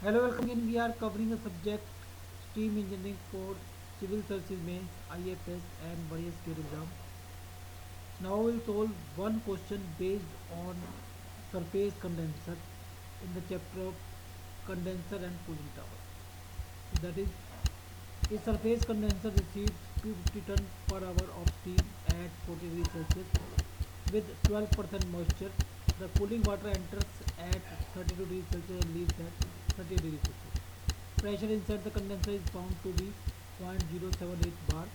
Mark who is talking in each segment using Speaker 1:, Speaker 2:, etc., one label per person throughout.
Speaker 1: Hello, welcome again. We are covering the subject steam engineering for civil services mains, IFS and various gear exam. Now we'll solve one question based on surface condenser in the chapter of condenser and cooling tower. So that is, a surface condenser receives 250 ton per hour of steam at 40 degrees Celsius with 12% moisture. The cooling water enters at 32 degrees Celsius and leaves at 30 degrees Celsius. Pressure inside the condenser is found to be 0.078 bar.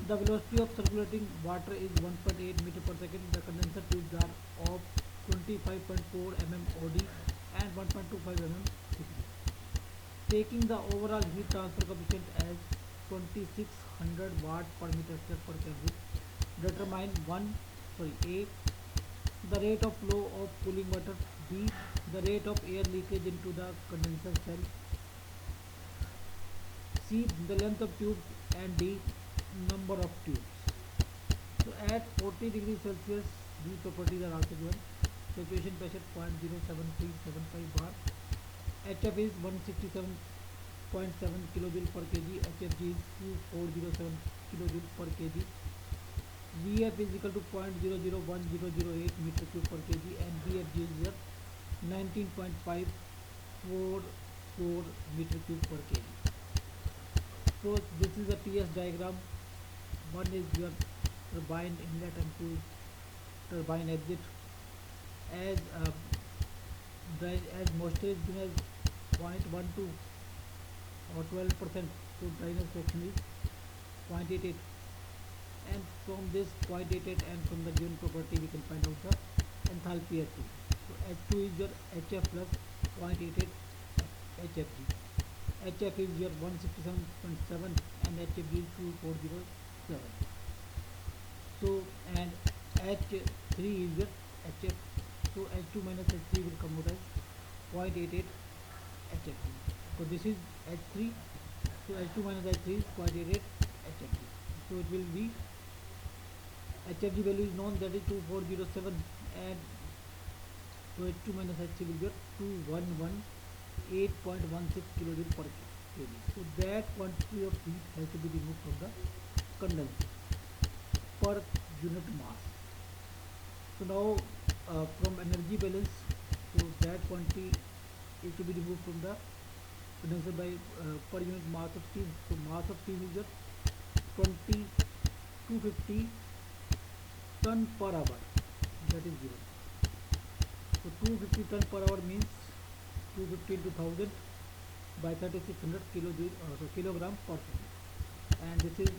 Speaker 1: The velocity of circulating water is 1.8 meter per second. The condenser tubes are of 25.4 mm OD and 1.25 mm thickness. Taking the overall heat transfer coefficient as 2600 watt per meter square per Kelvin, determine A, the rate of flow of cooling water, B, the rate of air leakage into the condenser cell, C, the length of tubes, and D, number of tubes. So at 40 degrees Celsius, these properties are also given. Saturation pressure 0.07375 bar. HF is 167.7 kilojoule per kg. HFG is 2407 kilojoule per kg. VF is equal to 0.001008 meter cube per kg and VFG is 19.544 meter cube per kg. So this is the TS diagram. One is your turbine inlet and two is turbine exit. As as moisture is given as 0.12 or 12%, so dryness fraction is 0.88, and from this 0.88 and from the given property we can find out the enthalpy H2. So H2 is your HF plus 0.88 HFG. HF is your 167.7 and HFG is 2407. So and H3 is your HF. So H2 minus H3 will come out as 0.88 HFG. So this is H3. So H2 minus H3 is 0.88 HFG. So it will be HFG value is known, that is 2407, and so H2 minus H3 will be 2118.16 kilojoule per kg. So that quantity of heat has to be removed from the condenser per unit mass. So now from energy balance, so that quantity is to be removed from the condenser by per unit mass of steam. So mass of steam is just 250 ton per hour, that is given. So 250 ton per hour means 250 into 1000 by 3600 kilogram per second, and this is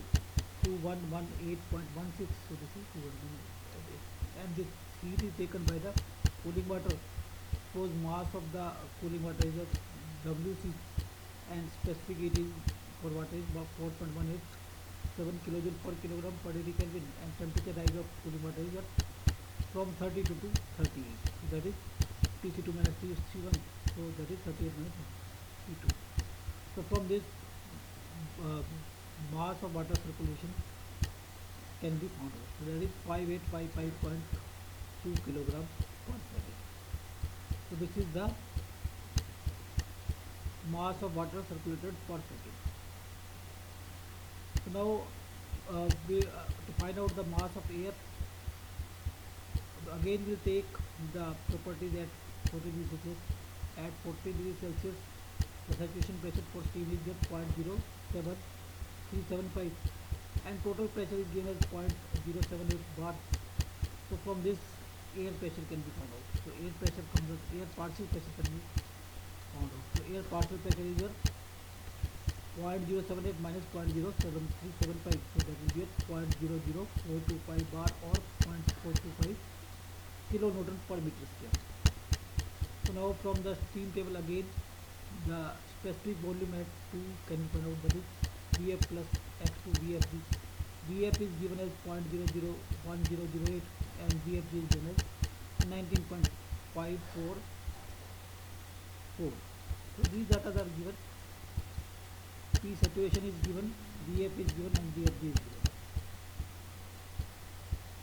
Speaker 1: 2118.16. So this is 2118, and this heat is taken by the cooling water. Suppose mass of the cooling water is at WC and specific heat is for water is about 4.187 kilojoule per kilogram per degree Kelvin, and temperature rise of cooling water is from 32 to 38. So that is Tc2 minus Tc1. So that is 38 minus T2. So from this uh, mass of water circulation can be found out. So that is 5855.2 kilogram per second. So this is the mass of water circulated per second. So now to find out the mass of air, again we'll take the properties at 40 degrees Celsius. At 40 degrees Celsius, the saturation pressure for steam is just 0.07375 and total pressure is given as 0.078 bar. So from this air pressure can be found out. So air pressure comes as air partial pressure can be found out. So air partial pressure is your 0.078 minus 0.07375. So that will be at 0.00425 bar or 0.425 kilonewton per meter square. So now from the steam table again, the specific volume at 2 can be found out, that is Vf plus x2 Vfg. Vf is given as 0.001008 and Vfg is given as 19.544. So these data are given. P saturation is given, Vf is given and Vfg is given.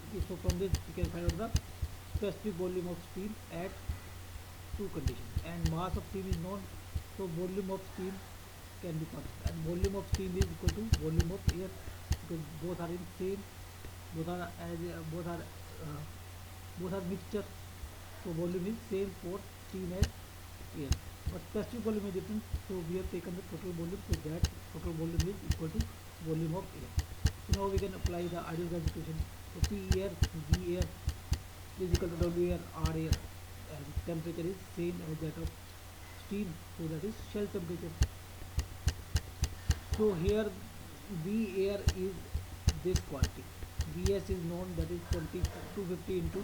Speaker 1: Okay, so from this you can find out the specific volume of steam at two conditions, and mass of steam is known, So volume of steam can be found, and volume of steam is equal to volume of air, because both are in same, both are as both are mixture. So volume is same for steam as air, but specific volume is different. So we have taken the total volume, so that total volume is equal to volume of air. So now we can apply the ideal gas equation. So P air V air is equal to W air R air, and temperature is same as that of steam, so that is shell temperature. So here V air is this quantity. Vs is known, that is 250 into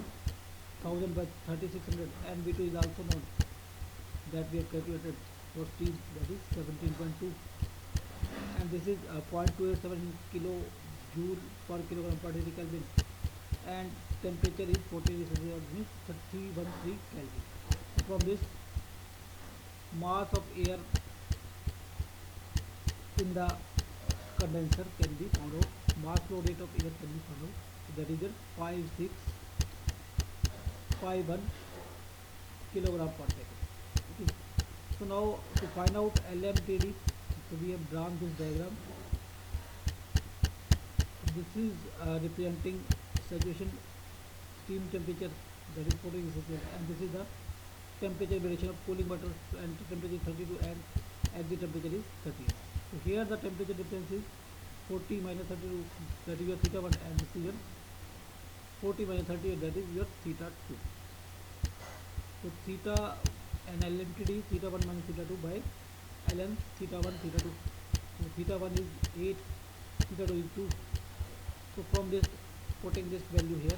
Speaker 1: 1000 by 3600, and V2 is also known, that we have calculated for steam, that is 17.2, and this is 0.287 kilojoule per kilogram per degree Kelvin, and temperature is 40 degrees Celsius, means 313 Kelvin. So from this, mass of air in the condenser can be found out, mass flow rate of air can be found out, so that is at 5651 kilogram per second. Okay. So now to find out LMTD, so we have drawn this diagram. This is representing saturation steam temperature, that is 40 degrees Celsius, and this is the temperature variation of cooling water, and temperature is 32 and exit temperature is 30. So here the temperature difference is 40 minus 32, that is your theta 1, and this is your 40 minus 38, that is your theta 2. So theta and LMTD, theta 1 minus theta 2 by ln theta 1 theta 2. So theta 1 is 8, theta 2 is 2. So from this, putting this value here,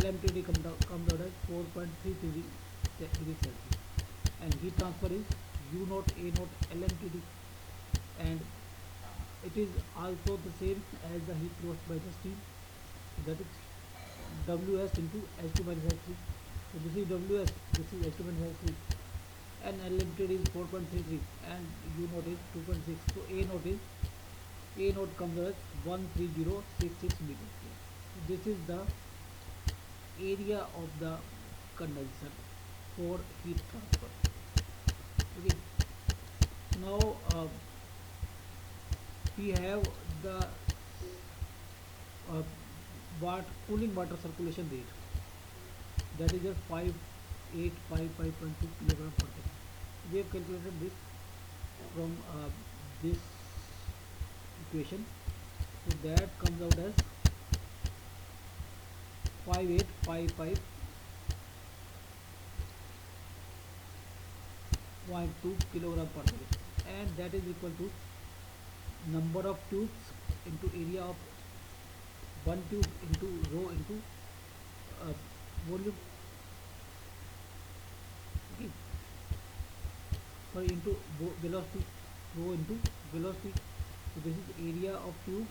Speaker 1: LMTD comes out as 4.33 degrees Celsius, and heat transfer is U naught A naught LMTD, and it is also the same as the heat lost by the steam, that is Ws into H2 minus H3. So this is Ws, this is H2 minus H3, and LMTD is 4.33 and U naught is 2.6. So A naught comes as 13066 meters. So this is the area of the condenser for heat transfer. Okay. Now we have the cooling water circulation rate, that is just 5855.2 kilogram per second. We have calculated this from this equation, so that comes out as 5855.2 kilogram per second, and that is equal to number of tubes into area of one tube into rho into volume, okay, sorry, into velocity, rho into velocity. So this is area of tube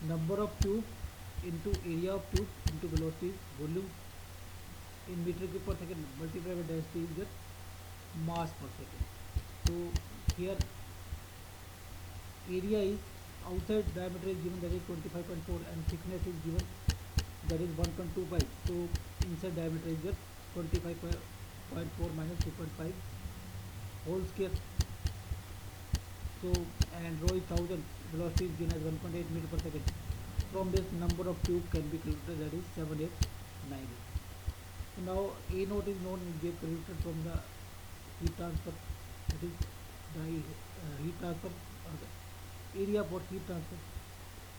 Speaker 1: number of tube into area of tube into velocity is volume in meter cube per second multiplied by density is your mass per second. So here area is, outside diameter is given, that is 25.4, and thickness is given, that is 1.25. So inside diameter is your 25.4 minus 2.5 whole square. So and rho is 1000, velocity is given as 1.8 meter per second. From this, number of tube can be calculated, that is 7898. So now A naught is known, and we have calculated from the heat transfer, that is the heat transfer, the area for heat transfer.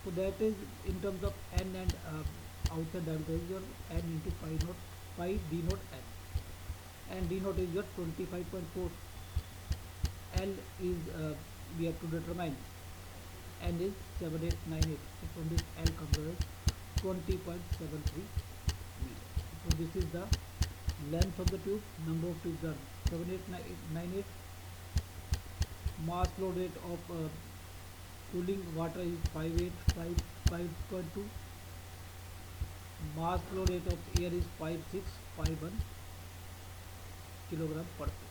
Speaker 1: So that is in terms of N, and outside diameter is your N into pi naught, pi d naught N, and d naught is your 25.4. L is we have to determine, N is 7898. So from this, L comes as 20.73 meters. So this is the length of the tube. Number of tubes are 7898. Mass flow rate of cooling water is 5855.2. Mass flow rate of air is 5651 kilogram per second.